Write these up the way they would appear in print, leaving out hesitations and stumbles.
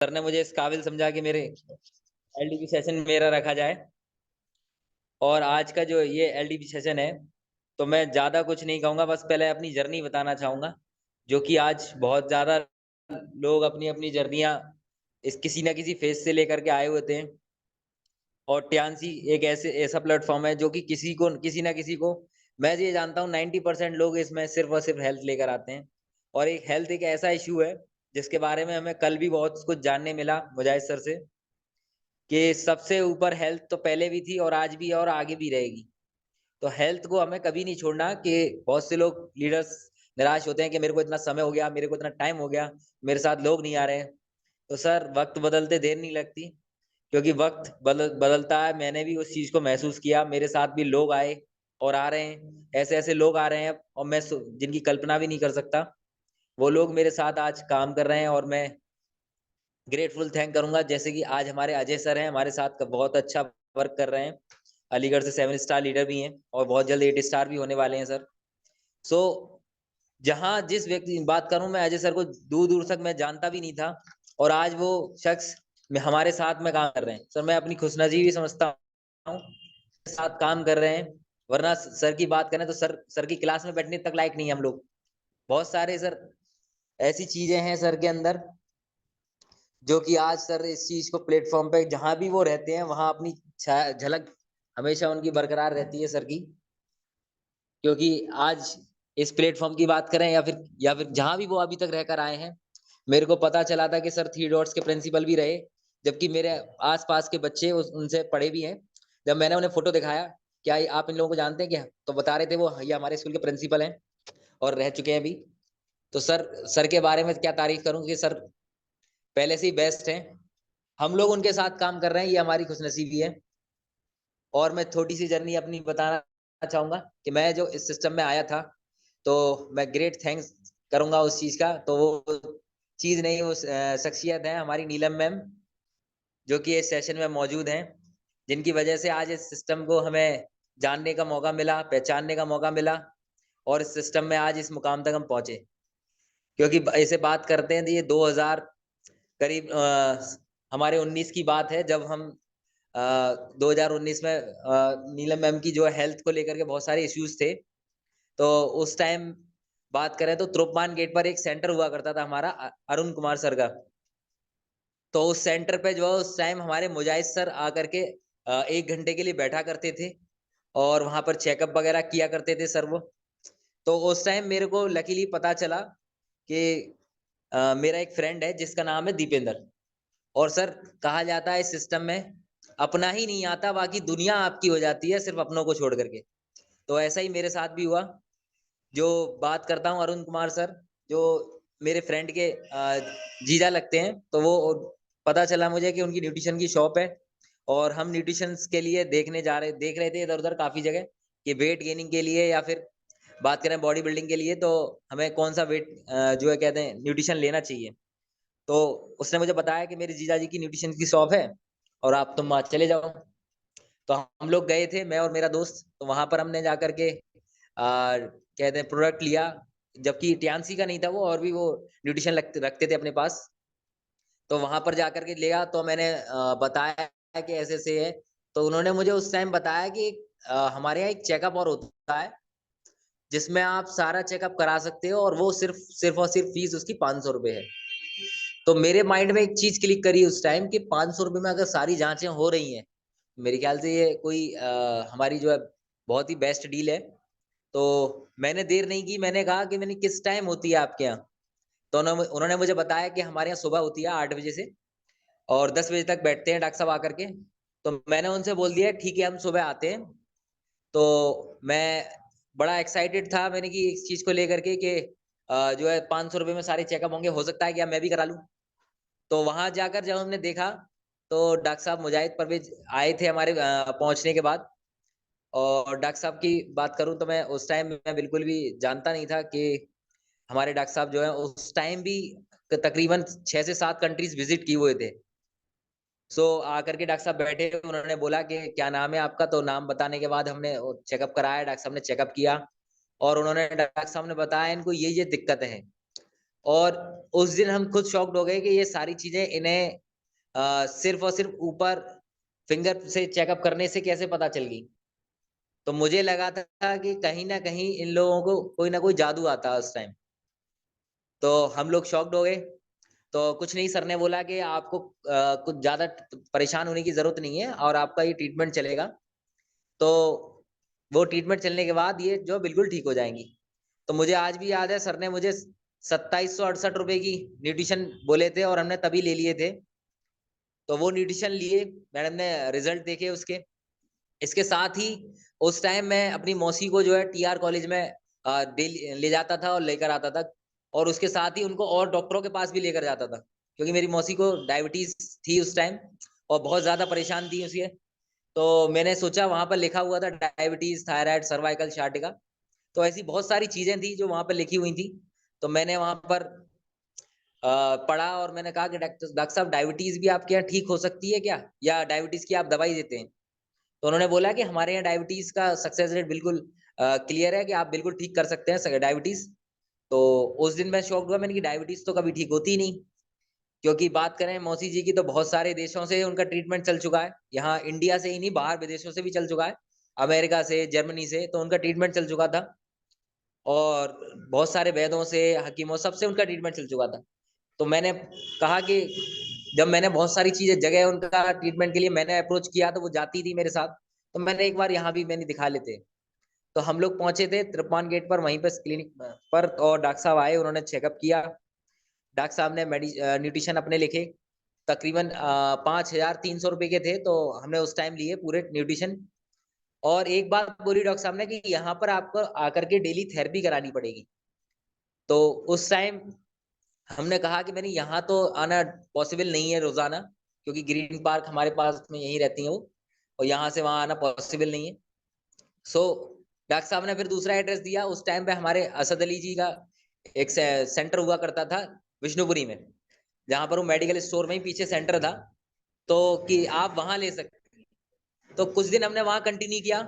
Sir ने मुझे इस काबिल समझा कि मेरे एलडीपी सेशन मेरा रखा जाए। और आज का जो ये एलडीपी सेशन है, तो मैं ज़्यादा कुछ नहीं कहूँगा, बस पहले अपनी जर्नी बताना चाहूँगा, जो कि आज बहुत ज़्यादा लोग अपनी-अपनी जर्नियाँ इस किसी न किसी फेज़ से लेकर के आए होते हैं। और टियानसी एक ऐसा प्लेटफ़ॉर्म है जो कि किसी न किसी को, मैं ये जानता हूँ 90% लोग इसमें सिर्फ़ और सिर्फ़ हेल्थ लेकर आते हैं। और एक हेल्थ एक ऐसा इश्यू है, जिसके बारे में हमें कल भी बहुत कुछ जानने मिला मुजाहिद सर से, कि सबसे ऊपर हेल्थ तो पहले भी थी और आज भी है और आगे भी रहेगी। तो हेल्थ को हमें कभी नहीं छोड़ना। कि बहुत से लोग लीडर्स निराश होते हैं कि मेरे को इतना समय हो गया, मेरे को इतना टाइम हो गया, मेरे साथ लोग नहीं आ रहे हैं। तो सर, वक़्त बदलते देर नहीं लगती, क्योंकि वक़्त बदलता है। मैंने भी उस चीज़ को महसूस किया, मेरे साथ भी लोग आए और आ रहे हैं। ऐसे-ऐसे लोग आ रहे हैं और मैं जिनकी कल्पना भी नहीं कर सकता। वो लोग मेरे साथ आज काम कर रहे हैं और मैं ग्रेटफुल थैंक करूँगा। जैसे कि आज हमारे अजय सर हैं, हमारे साथ बहुत अच्छा वर्क कर रहे हैं। अलीगढ़ से 7 स्टार लीडर भी हैं और बहुत जल्द 8 स्टार भी होने वाले हैं सर। सो जहाँ जिस व्यक्ति की बात करूँ, मैं अजय सर को दूर-दूर तक मैं जानता भी नहीं था और आज वो शख्स हमारे साथ में काम कर रहे हैं। सर, मैं अपनी खुशनसीबी समझता हूँ, साथ काम कर रहे हैं, वरना सर की बात करें तो सर की क्लास में बैठने तक लायक नहीं है हम लोग। बहुत सारे सर ऐसी चीज़ें हैं सर के अंदर, जो कि आज सर इस चीज़ को प्लेटफ़ॉर्म पे जहाँ भी वो रहते हैं, वहाँ अपनी झलक हमेशा उनकी बरकरार रहती है सर की। क्योंकि आज इस प्लेटफ़ॉर्म की बात करें या फिर जहाँ भी वो अभी तक रहकर आए हैं, मेरे को पता चला था कि सर थ्री डॉट्स के प्रिंसिपल भी रहे, जबकि मेरे आस-पास के बच्चे उस उनसे पढ़े भी हैं। जब मैंने उन्हें फ़ोटो दिखाया, "क्या ये आप इन लोगों को जानते हैं क्या?" तो बता रहे थे वो, "ये हमारे स्कूल के प्रिंसिपल हैं और रह चुके हैं अभी।" तो सर के बारे में क्या तारीफ़ करूँ कि सर पहले से ही बेस्ट हैं। हम लोग उनके साथ काम कर रहे हैं, ये हमारी खुशनसीबी है। और मैं छोटी-सी जर्नी अपनी बताना चाहूँगा कि मैं जो इस सिस्टम में आया था, तो मैं ग्रेट थैंक्स करूँगा उस चीज़ का। तो वो चीज़ नहीं, वो शख्सियत है हमारी नीलम मैम, जो कि इस सेशन में मौजूद हैं, जिनकी वजह से आज इस सिस्टम को हमें जानने का मौका मिला, पहचानने का मौका मिला और इस सिस्टम में आज इस मुकाम तक हम पहुँचे। क्योंकि ऐसे बात करते हैं तो ये 2000 करीब हमारे 19 की बात है, जब हम 2019 में नीलम मैम की जो हेल्थ को लेकर के बहुत सारे इश्यूज़ थे। तो उस टाइम बात करें तो तुरुप्पान गेट पर एक सेंटर हुआ करता था हमारा, अरुण कुमार सर का। तो उस सेंटर पे जो है उस टाइम हमारे मुजाहिद सर आकर के 1 घंटे के लिए बैठा करते थे और वहाँ पर चेकअप वगैरह किया करते थे सर वो। तो उस टाइम मेरे को लकीली पता चला कि मेरा एक फ्रेंड है जिसका नाम है दीपेंद्र। और सर, कहा जाता है इस सिस्टम में अपना ही नहीं आता, बाकी दुनिया आपकी हो जाती है सिर्फ अपनों को छोड़ करके। तो ऐसा ही मेरे साथ भी हुआ। जो बात करता हूँ अरुण कुमार सर, जो मेरे फ्रेंड के जीजा लगते हैं, तो वो पता चला मुझे कि उनकी न्यूट्रिशन की शॉप है और हम न्यूट्रिशंस के लिए देख रहे थे इधर-उधर काफ़ी जगह कि वेट गेनिंग के लिए या फिर बात करें बॉडी बिल्डिंग के लिए, तो हमें कौन-सा वेट जो है कहते हैं न्यूट्रिशन लेना चाहिए। तो उसने मुझे बताया कि मेरे जीजाजी की न्यूट्रिशन की शॉप है और तुम वहाँ चले जाओ। तो हम लोग गए थे, मैं और मेरा दोस्त, तो वहाँ पर हमने जाकर के कहते हैं प्रोडक्ट लिया, जबकि टियान्सी का नहीं था वो, और भी वो न्यूट्रिशन रखते थे अपने पास। तो वहाँ पर जाकर के लिया, तो मैंने बताया कि ऐसे-ऐसे है। तो उन्होंने मुझे उस टाइम बताया कि हमारे यहाँ एक चेकअप और होता है, जिसमें आप सारा चेकअप करा सकते हो और वो सिर्फ़ और सिर्फ़ फ़ीस उसकी ₹500 है। तो मेरे माइंड में एक चीज़ क्लिक करी उस टाइम कि ₹500 में अगर सारी जाँचें हो रही हैं, मेरे ख़्याल से ये कोई हमारी जो है बहुत ही बेस्ट डील है। तो मैंने देर नहीं की, मैंने कहा कि मैंने किस टाइम होती है आपके यहाँ? तो उन्होंने मुझे बताया कि हमारे यहाँ सुबह होती है 8 बजे से और 10 बजे तक बैठते हैं डॉक्टर साहब आकर के। तो मैंने उनसे बोल दिया ठीक है, हम सुबह आते हैं। तो मैं बड़ा एक्साइटेड था मैंने कि इस चीज़ को लेकर के कि जो है ₹500 में सारे चेकअप होंगे, हो सकता है कि अब मैं भी करा लूँ। तो वहाँ जाकर जब हमने देखा, तो डॉक्टर साहब मुजाहिद परवेज़ आए थे हमारे पहुँचने के बाद। और डॉक्टर साहब की बात करूँ तो मैं उस टाइम मैं बिल्कुल भी जानता नहीं था कि हमारे डॉक्टर साहब जो हैं उस टाइम भी तकरीबन 6 से 7 कंट्रीज़ विज़िट किए हुए थे। सो आकर के डॉक्टर साहब बैठे, उन्होंने बोला कि क्या नाम है आपका? तो नाम बताने के बाद हमने वो चेकअप कराया, डॉक्टर साहब ने चेकअप किया और उन्होंने डॉक्टर साहब ने बताया इनको ये दिक्कतें हैं। और उस दिन हम खुद शॉक्ड हो गए कि ये सारी चीजें इन्हें सिर्फ और सिर्फ ऊपर फिंगर से चेकअप करने से कैसे पता चल गई। तो मुझे लगा था कि कहीं ना कहीं इन लोगों को कोई ना कोई जादू आता है उस टाइम। तो हम लोग शॉक्ड हो गए। तो कुछ नहीं, सर ने बोला कि आपको कुछ ज्यादा परेशान होने की जरूरत नहीं है और आपका ये ट्रीटमेंट चलेगा। तो वो ट्रीटमेंट चलने के बाद ये जो बिल्कुल ठीक हो जाएंगी। तो मुझे आज भी याद है, सर ने मुझे 2768 रुपए की न्यूट्रिशन बोले थे और हमने तभी ले लिए थे। तो वो न्यूट्रिशन लिए, मैडम ने रिजल्ट देखे उसके। इसके साथ ही उस टाइम मैं अपनी मौसी को जो है टीआर कॉलेज में ले जाता था और लेकर आता था। और उसके साथ ही उनको और डॉक्टरों के पास भी लेकर जाता था, क्योंकि मेरी मौसी को डायबिटीज थी उस टाइम और बहुत ज्यादा परेशान थी उसके। तो मैंने सोचा, वहां पर लिखा हुआ था डायबिटीज, थायराइड, सर्वाइकल, शार्टिका। तो ऐसी बहुत सारी चीजें थी जो वहां पर लिखी हुई थी। तो मैंने वहां पर पढ़ा और मैंने कहा कि डॉक्टर साहब, डायबिटीज भी आपके यहाँ ठीक हो सकती है क्या, या डायबिटीज की आप दवाई देते हैं? तो उन्होंने बोला कि हमारे यहाँ डायबिटीज का सक्सेस रेट बिल्कुल क्लियर है, कि आप बिल्कुल ठीक कर सकते हैं डायबिटीज। तो उस दिन मैं शॉक्ड हुआ, मैंने कि डायबिटीज तो कभी ठीक होती ही नहीं। क्योंकि बात करें मौसी जी की, तो बहुत सारे देशों से उनका ट्रीटमेंट चल चुका है, यहाँ इंडिया से ही नहीं, बाहर विदेशों से भी चल चुका है, अमेरिका से, जर्मनी से, तो उनका ट्रीटमेंट चल चुका था। और बहुत सारे वैद्यों से, हकीमों, सबसे उनका ट्रीटमेंट चल चुका था। तो मैंने कहा कि जब मैंने बहुत सारी चीजें जगह उनका ट्रीटमेंट के लिए मैंने अप्रोच किया, तो वो जाती थी मेरे साथ। तो मैंने एक बार यहाँ भी मैंने दिखा लेते। तो हम लोग पहुंचे थे त्रिपान गेट पर, वहीं पर क्लिनिक पर, और डॉक्टर साहब आए, उन्होंने चेकअप किया। डॉक्टर साहब ने न्यूट्रिशन अपने लिखे, तकरीबन 5300 रुपए के थे, तो हमने उस टाइम लिए पूरे न्यूट्रिशन। और एक बात बोली डॉक्टर साहब ने कि यहाँ पर आपको आकर के डेली थेरेपी करानी पड़ेगी। तो उस टाइम हमने कहा कि मैंने यहाँ तो आना पॉसिबल नहीं है रोजाना, क्योंकि ग्रीन पार्क हमारे पास में यहीं रहती है वो, और यहाँ से वहां आना पॉसिबल नहीं है। सो डॉक्टर साहब ने फिर दूसरा एड्रेस दिया। उस टाइम पे हमारे असद अली जी का एक सेंटर हुआ करता था विष्णुपुरी में, जहां पर वो मेडिकल स्टोर में ही पीछे सेंटर था, तो कि आप वहां ले सकते। तो कुछ दिन हमने वहां कंटिन्यू किया।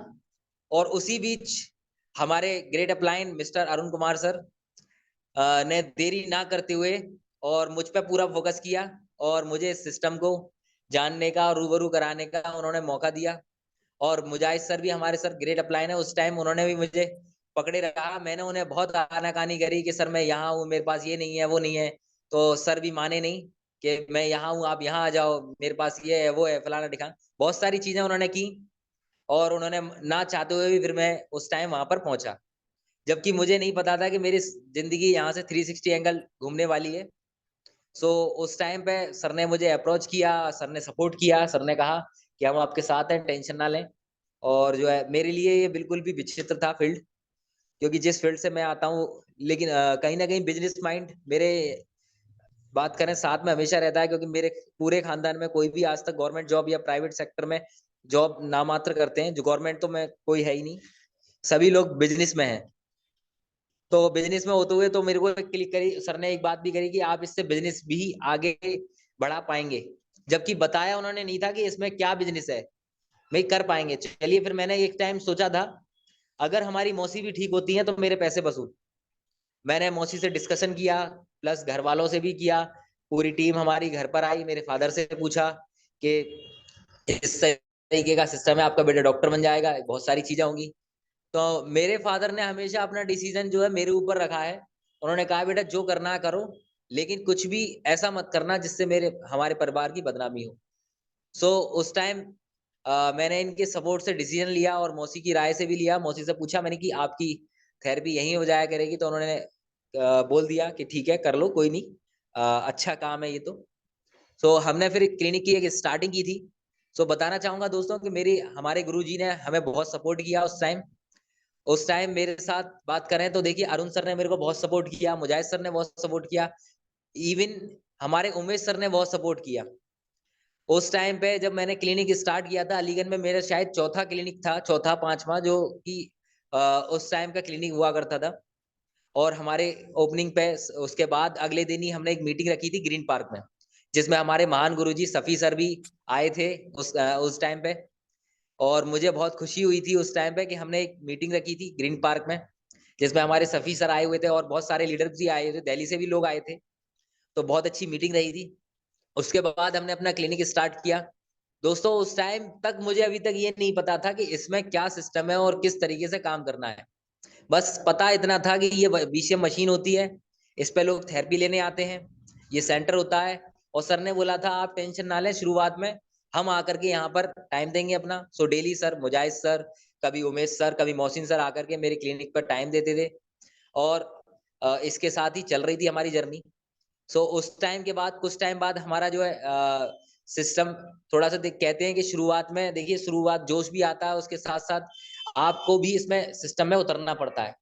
और उसी बीच हमारे great upline mister Arun Kumar sir ने देरी ना करते हुए और मुझ पे पूरा फोकस किया, और मुझे इस सिस्टम को जानने का और रूबरू कराने का उन्होंने मौका दिया। और मुजाहिद सर भी, हमारे सर ग्रेट अपलाइन है, उस टाइम उन्होंने भी मुझे पकड़े रखा। मैंने उन्हें बहुत आनाकानी करी कि सर मैं यहाँ हूँ, मेरे पास ये नहीं है, वो नहीं है। तो सर भी माने नहीं कि मैं यहाँ हूँ, आप यहाँ आ जाओ, मेरे पास ये है, वो है, फलाना ढिकाना, बहुत सारी चीजें उन्होंने की। और उन्होंने ना चाहते हुए भी फिर मैं उस टाइम वहां पर पहुंचा, जबकि मुझे नहीं पता था कि मेरी जिंदगी यहाँ से 360 एंगल घूमने वाली है। सो उस टाइम पे सर ने मुझे अप्रोच किया, सर ने सपोर्ट किया, सर ने कहा कि हम आपके साथ हैं, टेंशन ना लें। और जो है, मेरे लिए ये बिल्कुल भी विचित्र था फील्ड, क्योंकि जिस फील्ड से मैं आता हूँ, लेकिन कहीं ना कहीं बिजनेस माइंड मेरे, बात करें, साथ में हमेशा रहता है। क्योंकि मेरे पूरे खानदान में कोई भी आज तक गवर्नमेंट जॉब या प्राइवेट सेक्टर में जॉब नामात्र करते हैं, जो गवर्नमेंट तो में कोई है ही नहीं, सभी लोग बिजनेस में हैं। तो बिजनेस में होते हुए तो मेरे को क्लिक करी, सर ने एक बात भी करी कि आप इससे बिजनेस भी आगे बढ़ा पाएंगे, जबकि बताया उन्होंने नहीं था कि इसमें क्या बिजनेस है, मैं कर पाएंगे। चलिए, फिर मैंने एक टाइम सोचा था, अगर हमारी मौसी भी ठीक होती है तो मेरे पैसे वसूल। मैंने मौसी से डिस्कशन किया, प्लस घर वालों से भी किया। पूरी टीम हमारी घर पर आई, मेरे फादर से पूछा कि इस तरीके का सिस्टम है, आपका बेटा डॉक्टर बन जाएगा, बहुत सारी चीजें होंगी। तो मेरे फादर ने हमेशा अपना डिसीजन जो है मेरे ऊपर रखा है। उन्होंने कहा, बेटा जो करना है करो, लेकिन कुछ भी ऐसा मत करना जिससे मेरे हमारे परिवार की बदनामी हो। सो उस टाइम मैंने इनके सपोर्ट से डिसीजन लिया, और मौसी की राय से भी लिया। मौसी से पूछा मैंने कि आपकी थेरेपी यहीं हो जाया करेगी? तो उन्होंने बोल दिया कि ठीक है, कर लो, कोई नहीं, अच्छा काम है ये तो। सो हमने फिर क्लिनिक की एक स्टार्टिंग की थी। सो बताना चाहूंगा दोस्तों कि मेरी हमारे गुरुजी ने हमें बहुत सपोर्ट किया उस टाइम। उस टाइम मेरे साथ बात करें तो देखिए, अरुण सर ने मेरे को बहुत सपोर्ट किया, मुजाहिद सर ने बहुत सपोर्ट किया, इवन हमारे उमेश सर ने बहुत सपोर्ट किया। उस टाइम पे जब मैंने क्लिनिक स्टार्ट किया था अलीगढ़ में, मेरा शायद चौथा क्लिनिक था, चौथा पांचवा, जो कि उस टाइम का क्लिनिक हुआ करता था। और हमारे ओपनिंग पे उसके बाद अगले दिन ही हमने एक मीटिंग रखी थी ग्रीन पार्क में, जिसमें हमारे महान गुरुजी सफी सर भी आए थे उस टाइम पे। और मुझे बहुत खुशी हुई थी उस टाइम पे कि हमने एक मीटिंग रखी थी ग्रीन पार्क में, जिसमें हमारे सफी सर आए हुए थे और बहुत सारे लीडर्स भी आए थे, दिल्ली से भी लोग आए थे। तो बहुत अच्छी मीटिंग रही थी। उसके बाद हमने अपना क्लिनिक स्टार्ट किया। दोस्तों उस टाइम तक मुझे अभी तक ये नहीं पता था कि इसमें क्या सिस्टम है और किस तरीके से काम करना है। बस पता इतना था कि ये बीसीएम मशीन होती है, इस पे लोग थेरेपी लेने आते हैं, ये सेंटर होता है। और सर ने बोला था आप टेंशन ना लें, शुरुआत में हम आकर के यहाँ पर टाइम देंगे अपना। सो डेली सर, मुजाहिद सर, कभी उमेश सर, कभी मोहसिन सर आकर के मेरे क्लिनिक पर टाइम देते थे। और इसके साथ ही चल रही थी हमारी जर्नी। सो उस टाइम के बाद कुछ टाइम बाद हमारा जो है सिस्टम थोड़ा सा कहते हैं कि शुरुआत में देखिए, शुरुआत जोश भी आता है, उसके साथ साथ आपको भी इसमें सिस्टम में उतरना पड़ता है।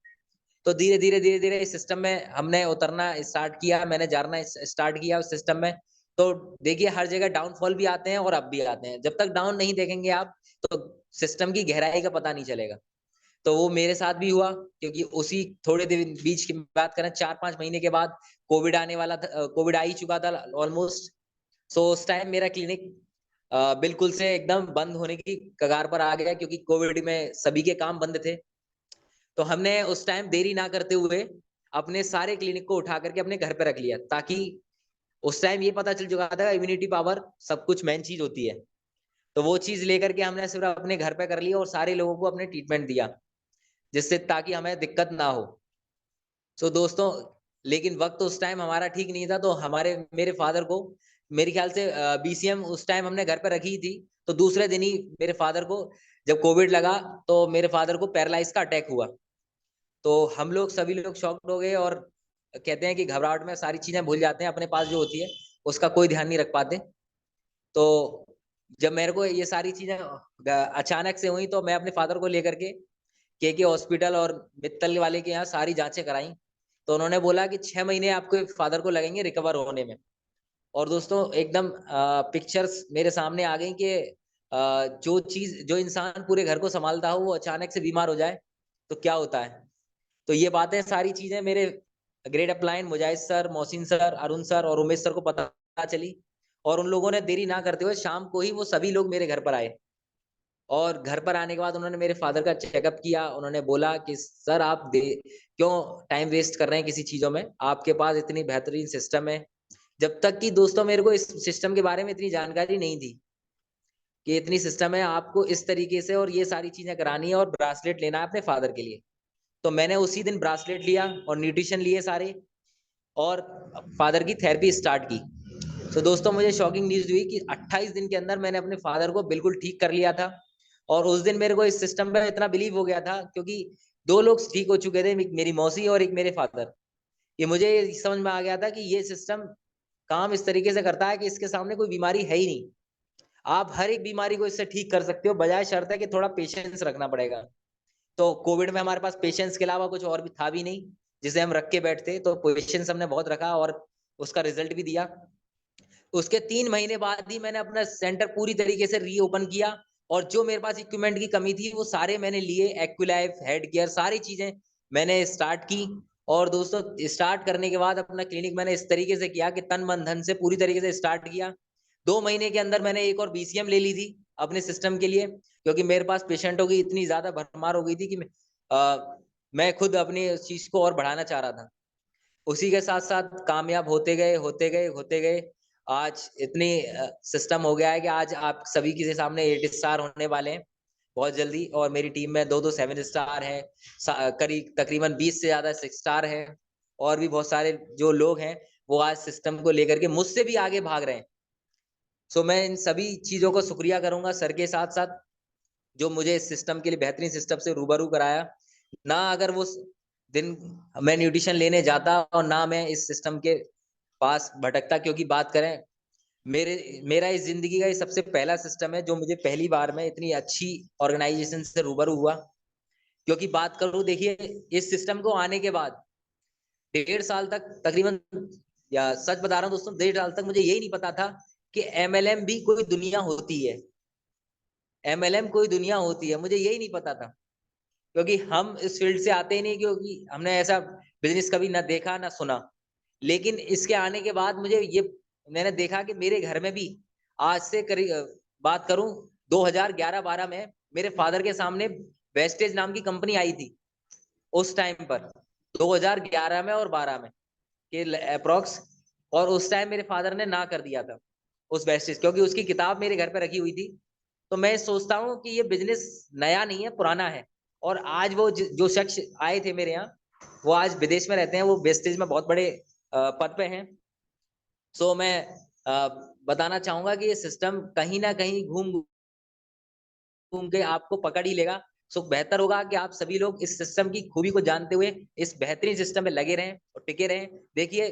तो धीरे धीरे इस सिस्टम में हमने उतरना स्टार्ट किया, मैंने जानना स्टार्ट किया उस सिस्टम में। तो देखिए हर जगह डाउनफॉल भी आते हैं और अप भी आते हैं। जब तक डाउन नहीं देखेंगे आप तो सिस्टम की गहराई का पता नहीं चलेगा। तो वो मेरे साथ भी हुआ, क्योंकि उसी थोड़े दिन बीच की बात करें, 4-5 महीने के बाद कोविड आने वाला था, कोविड आ ही चुका था ऑलमोस्ट। सो उस टाइम मेरा क्लिनिक बिल्कुल से एकदम बंद होने की कगार पर आ गया, क्योंकि कोविड में सभी के काम बंद थे। तो हमने उस टाइम देरी ना करते हुए अपने सारे क्लिनिक को उठा करके अपने घर पे रख लिया, ताकि उस टाइम ये पता चल चुका था इम्यूनिटी पावर सब कुछ मेन चीज होती है। तो वो चीज लेकर के हमने सिर्फ अपने घर पे कर लिया और सारे लोगों को अपने ट्रीटमेंट दिया, जिससे ताकि हमें दिक्कत ना हो। सो दोस्तों, लेकिन वक्त उस टाइम हमारा ठीक नहीं था। तो हमारे मेरे फादर को, मेरे ख्याल से बीसीएम उस टाइम हमने घर पर रखी थी, तो दूसरे दिन ही मेरे फादर को जब कोविड लगा तो मेरे फादर को पैरालाइज का अटैक हुआ। तो हम लोग सभी लोग शॉक्ड हो गए और कहते हैं कि घबराहट में सारी चीजें भूल जाते हैं, अपने पास जो होती है उसका कोई ध्यान नहीं रख पाते। तो जब मेरे को ये सारी चीजें अचानक से हुई तो मैं अपने फादर को लेकर के हॉस्पिटल और मित्तल वाले के यहाँ सारी जांचें कराई। तो उन्होंने बोला कि 6 महीने आपके फादर को लगेंगे रिकवर होने में। और दोस्तों एकदम पिक्चर्स मेरे सामने आ गई कि जो इंसान पूरे घर को संभालता हो वो अचानक से बीमार हो जाए तो क्या होता है। तो ये बातें सारी चीजें मेरे grade upline Mujahid sir, Mohsin sir, Arun sir और उमेश सर को पता चली। और उन लोगों ने देरी ना करते हुए शाम को ही वो सभी लोग मेरे घर पर आए। और घर पर आने के बाद उन्होंने मेरे फादर का चेकअप किया। उन्होंने बोला कि सर आप क्यों टाइम वेस्ट कर रहे हैं किसी चीजों में, आपके पास इतनी बेहतरीन सिस्टम है। जब तक कि दोस्तों मेरे को इस सिस्टम के बारे में इतनी जानकारी नहीं थी कि इतनी सिस्टम है, आपको इस तरीके से और ये सारी चीजें करानी है और ब्रासलेट लेना है अपने फादर के लिए। तो मैंने उसी दिन ब्रासलेट लिया और न्यूट्रिशन लिए सारे, और फादर की थेरेपी स्टार्ट की। तो दोस्तों मुझे शॉकिंग न्यूज हुई कि 28 दिन के अंदर मैंने अपने फादर को बिल्कुल ठीक कर लिया था। और उस दिन मेरे को इस सिस्टम पे इतना बिलीव हो गया था, क्योंकि दो लोग ठीक हो चुके थे, मेरी मौसी और एक मेरे फादर। ये मुझे समझ में आ गया था कि ये सिस्टम काम इस तरीके से करता है कि इसके सामने कोई बीमारी है ही नहीं। आप हर एक बीमारी को इससे ठीक कर सकते हो, बजाय शर्त है कि थोड़ा पेशेंस रखना पड़ेगा। तो कोविड में हमारे पास पेशेंस के अलावा कुछ और भी था भी नहीं जिसे हम रख के बैठते। तो पेशेंस हमने बहुत रखा और उसका रिजल्ट भी दिया। उसके 3 महीने बाद ही मैंने अपना सेंटर पूरी तरीके से रीओपन किया। और जो मेरे पास इक्विपमेंट की कमी थी वो सारे मैंने लिए, एक्विलाइफ, हेड गियर, सारी चीजें मैंने स्टार्ट की। और दोस्तों स्टार्ट करने के बाद अपना क्लिनिक मैंने इस तरीके से किया कि तन मन धन से पूरी तरीके से स्टार्ट किया। 2 महीने के अंदर मैंने एक और बीसीएम ले ली थी अपने सिस्टम के लिए, क्योंकि मेरे पास पेशेंटों की इतनी ज्यादा भरमार हो गई थी कि मैं खुद अपनी उस चीज को और बढ़ाना चाह रहा था। उसी के साथ साथ कामयाब होते गए आज इतनी सिस्टम हो गया है कि आज आप सभी के सामने 8 स्टार होने वाले हैं बहुत जल्दी। और मेरी टीम में 2-2 7 स्टार है, करीब तकरीबन 20 से ज्यादा 6 स्टार है। और भी बहुत सारे जो लोग हैं वो आज सिस्टम को लेकर के मुझसे भी आगे भाग रहे हैं। सो मैं इन सभी चीजों को शुक्रिया करूंगा सर के साथ साथ, जो मुझे इस सिस्टम के लिए बेहतरीन सिस्टम से रूबरू कराया। ना अगर वो दिन मैं न्यूट्रिशन लेने जाता और ना मैं इस सिस्टम के पास भटकता। क्योंकि बात करें मेरा इस जिंदगी का ये सबसे पहला सिस्टम है जो मुझे पहली बार में इतनी अच्छी ऑर्गेनाइजेशन से रूबरू हुआ। क्योंकि बात करूं देखिए, इस सिस्टम को आने के बाद 1.5 साल तक तकरीबन, या सच बता रहा हूं दोस्तों, 1.5 साल तक मुझे यही नहीं पता था कि एमएलएम भी कोई दुनिया होती है। एमएलएम कोई दुनिया होती है, मुझे यही नहीं पता था। क्योंकि हम इस फील्ड से आते ही नहीं, क्योंकि हमने ऐसा बिजनेस कभी ना देखा ना सुना। लेकिन इसके आने के बाद मुझे ये मैंने देखा कि मेरे घर में भी आज से करीब बात करूं 2011-12 में मेरे फादर के सामने वेस्टेज नाम की कंपनी आई थी। उस टाइम पर 2011 में और 12 में के अप्रोक्स। और उस टाइम मेरे फादर ने ना कर दिया था उस वेस्टेज, क्योंकि उसकी किताब मेरे घर पे रखी हुई थी। तो मैं सोचता हूँ कि ये बिजनेस नया नहीं है, पुराना है। और आज वो जो शख्स आए थे मेरे यहाँ, वो आज विदेश में रहते हैं, वो वेस्टेज में बहुत बड़े पद पे हैं। सो मैं बताना चाहूंगा कि ये सिस्टम कहीं ना कहीं घूम घूम के आपको पकड़ ही लेगा। सो बेहतर होगा कि आप सभी लोग इस सिस्टम की खूबी को जानते हुए इस बेहतरीन सिस्टम में लगे रहें और टिके रहें। देखिए,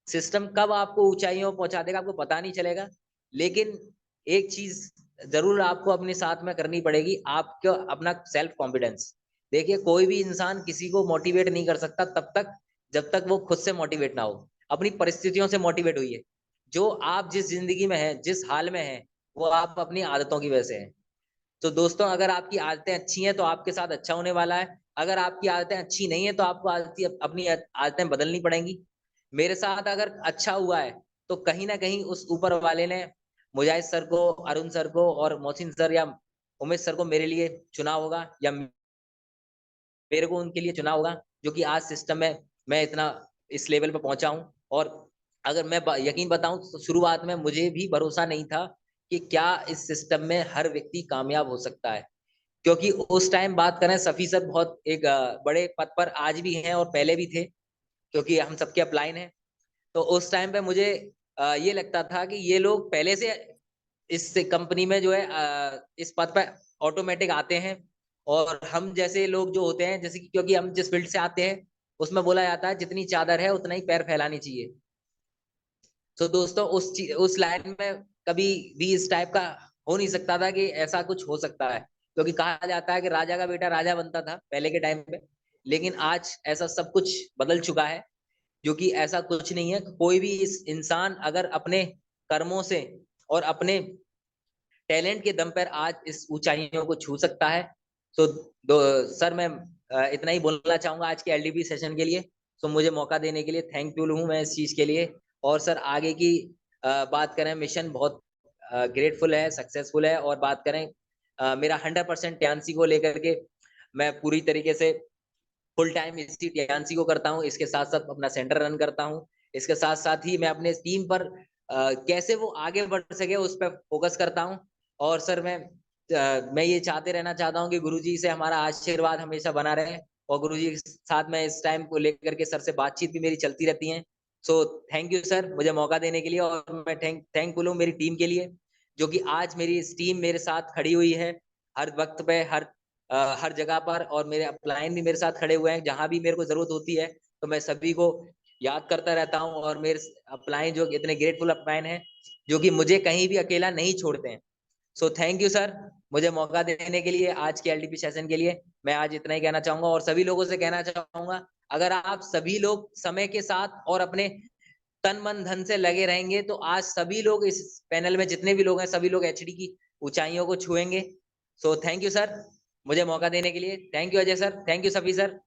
सिस्टम कब आपको ऊंचाइयों पर पहुंचा देगा आपको पता नहीं चलेगा, लेकिन एक चीज जरूर आपको अपने साथ में करनी पड़ेगी, आपको अपना सेल्फ कॉन्फिडेंस। देखिए, कोई भी इंसान किसी को मोटिवेट नहीं कर सकता तब तक जब तक वो खुद से मोटिवेट ना हो। अपनी परिस्थितियों से मोटिवेट हुई है। जो आप जिस जिंदगी में है, जिस हाल में है, वो आप अपनी आदतों की वजह से है। तो दोस्तों, अगर आपकी आदतें अच्छी हैं तो आपके साथ अच्छा होने वाला है। अगर आपकी आदतें अच्छी नहीं है तो आपको अपनी आदतें बदलनी पड़ेंगी। मेरे साथ अगर अच्छा हुआ है तो कहीं ना कहीं उस ऊपर वाले ने मुजाहिद सर को, अरुण सर को और मोहसिन सर या उमेश सर को मेरे लिए चुना होगा, या मेरे को उनके लिए चुना होगा, जो कि आज सिस्टम में मैं इतना इस लेवल पर पहुंचा हूं। और अगर मैं यकीन बताऊं तो शुरुआत में मुझे भी भरोसा नहीं था कि क्या इस सिस्टम में हर व्यक्ति कामयाब हो सकता है। क्योंकि उस टाइम बात करें, सफी सर बहुत एक बड़े पद पर आज भी हैं और पहले भी थे, क्योंकि हम सबके अपलाइन हैं। तो उस टाइम पे मुझे ये लगता था कि ये लोग पहले से इस कंपनी में जो है इस पद पे ऑटोमेटिक आते हैं। और हम जैसे लोग जो होते हैं, जैसे कि क्योंकि हम जिस फील्ड से आते हैं उसमें बोला जाता है जितनी चादर है उतना ही पैर फैलानी चाहिए। तो दोस्तों, उस लाइन में कभी भी इस टाइप का हो नहीं सकता था कि ऐसा कुछ हो सकता है, क्योंकि कहा जाता है कि राजा का बेटा राजा बनता था पहले के टाइम पे। लेकिन आज ऐसा सब कुछ बदल चुका है, जो कि ऐसा कुछ नहीं है। कोई भी इस इंसान अगर अपने कर्मों से और अपने टैलेंट के दम पर आज इस ऊंचाइयों को छू सकता है। तो सर, मैं इतना ही बोलना चाहूंगा आज के एलडीपी सेशन के लिए। तो मुझे मौका देने के लिए थैंकफुल हूं मैं इस चीज के लिए। और सर, आगे की बात करें, मिशन बहुत ग्रेटफुल है, सक्सेसफुल है। और बात करें मेरा 100% टियान्सी को लेकर के, मैं पूरी तरीके से फुल टाइम इसी टियान्सी को करता हूँ। इसके साथ साथ अपना सेंटर रन करता हूँ। इसके साथ साथ ही मैं अपने टीम पर कैसे वो आगे बढ़ सके उस पर फोकस करता हूँ। और सर, मैं ये चाहते रहना चाहता हूँ कि गुरुजी से हमारा आशीर्वाद हमेशा बना रहे, और गुरुजी के साथ मैं इस टाइम को लेकर के सर से बातचीत भी मेरी चलती रहती है। सो थैंक यू सर, मुझे मौका देने के लिए। और मैं थैंकफुल हूँ मेरी टीम के लिए, जो कि आज मेरी इस टीम मेरे साथ खड़ी हुई है हर वक्त पे, हर जगह पर। और मेरे अपलाइन भी मेरे साथ खड़े हुए हैं, जहां भी मेरे को जरूरत होती है तो मैं सभी को याद करता रहता हूं। और मेरे अपलाइन जो इतने ग्रेटफुल अपलाइन हैं, जो कि मुझे कहीं भी अकेला नहीं छोड़ते हैं। सो थैंक यू सर, मुझे मौका देने के लिए आज के एलडीपी सेशन के लिए। मैं आज इतना ही कहना चाहूंगा और सभी लोगों से कहना चाहूंगा, अगर आप सभी लोग समय के साथ और अपने तन मन धन से लगे रहेंगे तो आज सभी लोग इस पैनल में जितने भी लोग हैं, सभी लोग एचडी की ऊंचाइयों को छुएंगे। सो थैंक यू सर, मुझे मौका देने के लिए। Thank you Ajay sir, thank you सभी sir.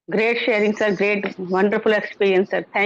Great sharing, sir. Great, wonderful experience, sir. Thank